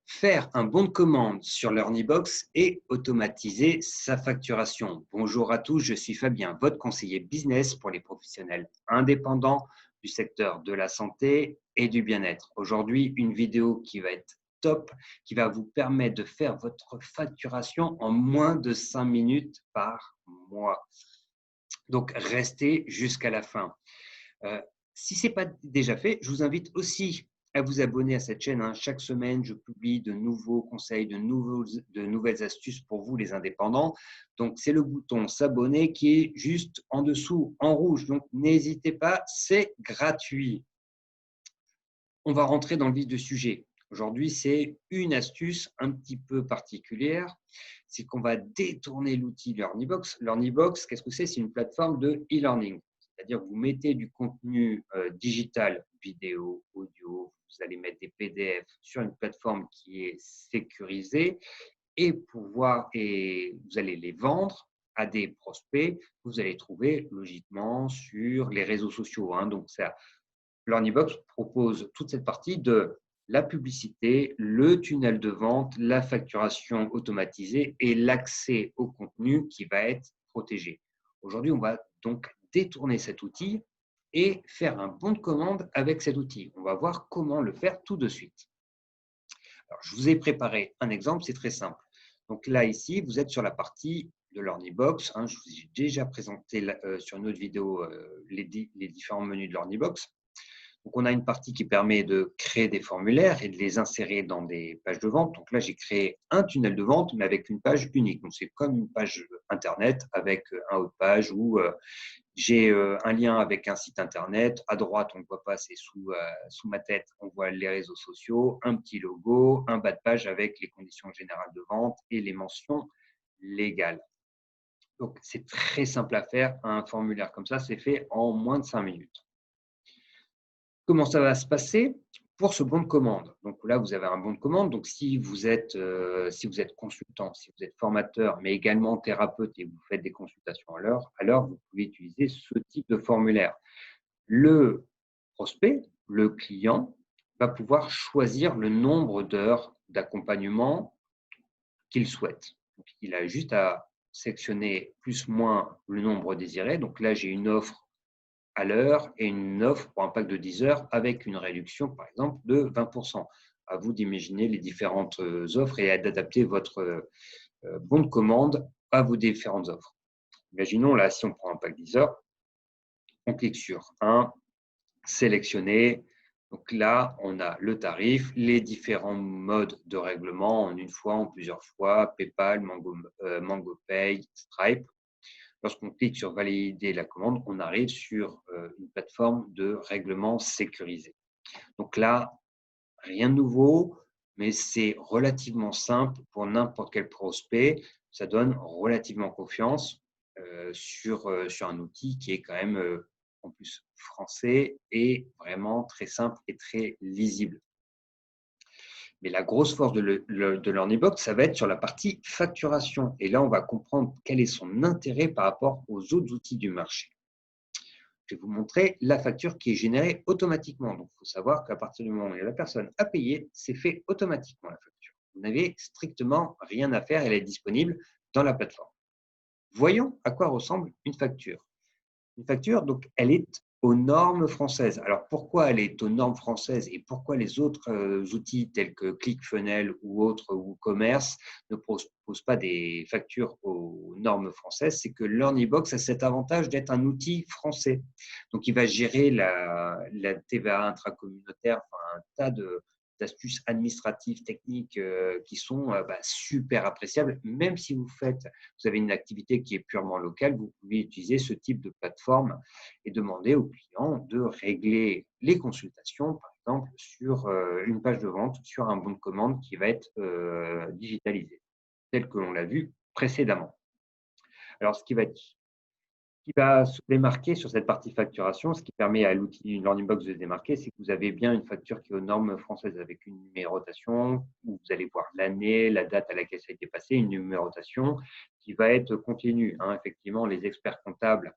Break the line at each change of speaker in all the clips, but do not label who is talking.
Faire un bon de commande sur l'Earnybox et automatiser sa facturation. Bonjour à tous, je suis Fabien, votre conseiller business pour les professionnels indépendants du secteur de la santé et du bien-être. Aujourd'hui, une vidéo qui va être top, qui va vous permettre de faire votre facturation en moins de 5 minutes par mois. Donc, restez jusqu'à la fin. Euh, Si ce n'est pas déjà fait, je vous invite aussi à vous abonner à cette chaîne, hein. Chaque semaine, je publie de nouveaux conseils, de nouvelles astuces pour vous, les indépendants. Donc, c'est le bouton s'abonner qui est juste en dessous, en rouge. Donc, n'hésitez pas, c'est gratuit. On va rentrer dans le vif du sujet. Aujourd'hui, c'est une astuce un petit peu particulière. C'est qu'on va détourner l'outil Learnybox. Learnybox, qu'est-ce que c'est? C'est une plateforme de e-learning. C'est-à-dire que vous mettez du contenu digital, vidéo, audio, vous allez mettre des PDF sur une plateforme qui est sécurisée et vous allez les vendre à des prospects que vous allez trouver logiquement sur les réseaux sociaux, hein. Donc, ça, Learnybox propose toute cette partie de la publicité, le tunnel de vente, la facturation automatisée et l'accès au contenu qui va être protégé. Aujourd'hui, on va donc détourner cet outil et faire un bon de commande avec cet outil. On va voir comment le faire tout de suite. Alors, je vous ai préparé un exemple, c'est très simple. Donc là, ici, vous êtes sur la partie de l'Ornibox, hein. Je vous ai déjà présenté sur une autre vidéo les différents menus de l'Ornibox. Donc, on a une partie qui permet de créer des formulaires et de les insérer dans des pages de vente. Donc là, j'ai créé un tunnel de vente, mais avec une page unique. Donc, c'est comme une page Internet avec un haut de page où j'ai un lien avec un site Internet. À droite, on ne voit pas, c'est sous ma tête, on voit les réseaux sociaux, un petit logo, un bas de page avec les conditions générales de vente et les mentions légales. Donc, c'est très simple à faire. Un formulaire comme ça, c'est fait en moins de 5 minutes. Comment ça va se passer pour ce bon de commande? Donc là, vous avez un bon de commande. Donc, si vous êtes consultant, si vous êtes formateur, mais également thérapeute et vous faites des consultations à l'heure, vous pouvez utiliser ce type de formulaire. Le prospect, le client, va pouvoir choisir le nombre d'heures d'accompagnement qu'il souhaite. Donc, il a juste à sélectionner plus ou moins le nombre désiré. Donc là, j'ai une offre à l'heure et une offre pour un pack de 10 heures avec une réduction, par exemple, de 20%. À vous d'imaginer les différentes offres et d'adapter votre bon de commande à vos différentes offres. Imaginons là, si on prend un pack 10 heures, on clique sur 1, sélectionner. Donc là, on a le tarif, les différents modes de règlement en une fois, en plusieurs fois, PayPal, MangoPay, Stripe. Lorsqu'on clique sur valider la commande, on arrive sur une plateforme de règlement sécurisé. Donc là, rien de nouveau, mais c'est relativement simple pour n'importe quel prospect. Ça donne relativement confiance sur un outil qui est quand même en plus français et vraiment très simple et très lisible. Mais la grosse force de l'Earnybox, ça va être sur la partie facturation. Et là, on va comprendre quel est son intérêt par rapport aux autres outils du marché. Je vais vous montrer la facture qui est générée automatiquement. Donc, il faut savoir qu'à partir du moment où la personne a payé, c'est fait automatiquement la facture. Vous n'avez strictement rien à faire, elle est disponible dans la plateforme. Voyons à quoi ressemble une facture. Une facture, donc, elle est aux normes françaises. Alors, pourquoi elle est aux normes françaises et pourquoi les autres outils tels que ClickFunnels ou autres ou Commerce ne proposent pas des factures aux normes françaises? C'est que l'Earnybox a cet avantage d'être un outil français. Donc, il va gérer la TVA intracommunautaire, enfin, un tas d'astuces administratives, techniques qui sont super appréciables. Même si vous avez une activité qui est purement locale, vous pouvez utiliser ce type de plateforme et demander aux clients de régler les consultations, par exemple, sur une page de vente, sur un bon de commande qui va être digitalisé, tel que l'on l'a vu précédemment. Alors, qui va se démarquer sur cette partie facturation, ce qui permet à l'outil Learnybox de se démarquer, c'est que vous avez bien une facture qui est aux normes françaises avec une numérotation où vous allez voir l'année, la date à laquelle ça a été passé, une numérotation qui va être continue, hein. Effectivement, les experts comptables,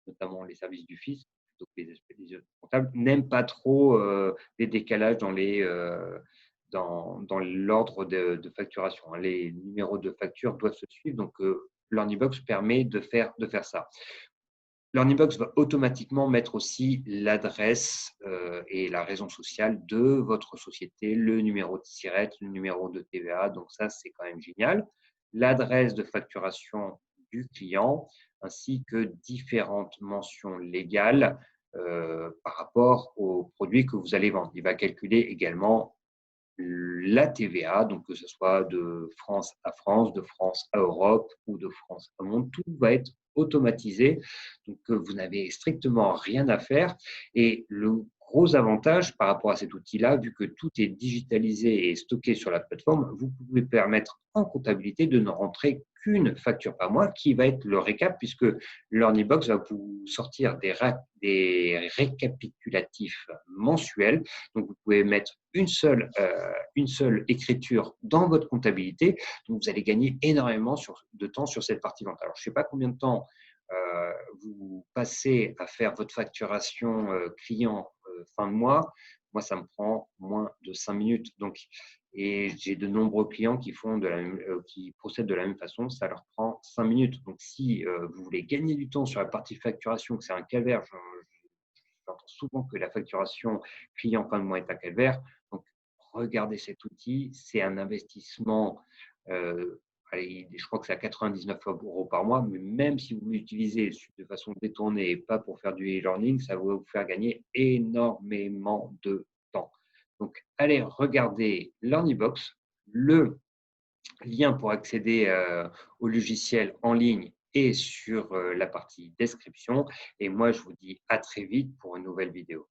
notamment les services du fisc, plutôt que les experts comptables, n'aiment pas trop les décalages dans l'ordre de facturation, hein. Les numéros de facture doivent se suivre, donc l'Ornibox permet de faire ça. L'Ornibox va automatiquement mettre aussi l'adresse et la raison sociale de votre société, le numéro de SIRET, le numéro de TVA. Donc ça, c'est quand même génial. L'adresse de facturation du client, ainsi que différentes mentions légales par rapport aux produits que vous allez vendre. Il va calculer également la TVA, donc que ce soit de France à France, de France à Europe ou de France à monde, tout va être automatisé, donc vous n'avez strictement rien à faire. Et le gros avantage par rapport à cet outil-là, vu que tout est digitalisé et stocké sur la plateforme, vous pouvez permettre en comptabilité de ne rentrer qu'une facture par mois qui va être le récap, puisque l'Ornibox va vous sortir des récapitulatifs mensuels. Donc, vous pouvez mettre une seule écriture dans votre comptabilité. Donc, vous allez gagner énormément de temps sur cette partie vente. Alors, je ne sais pas combien de temps vous passez à faire votre facturation client fin de mois. Moi, ça me prend moins de 5 minutes. Donc, et j'ai de nombreux clients qui procèdent de la même façon. Ça leur prend 5 minutes. Donc, si vous voulez gagner du temps sur la partie facturation, que c'est un calvaire, j'entends souvent que la facturation client fin de mois est un calvaire. Donc, regardez cet outil. C'est un investissement, allez, je crois que c'est à 99 € par mois, mais même si vous l'utilisez de façon détournée et pas pour faire du e-learning, ça va vous faire gagner énormément de temps. Donc, allez regarder l'Ornibox. Le lien pour accéder au logiciel en ligne est sur la partie description. Et moi, je vous dis à très vite pour une nouvelle vidéo.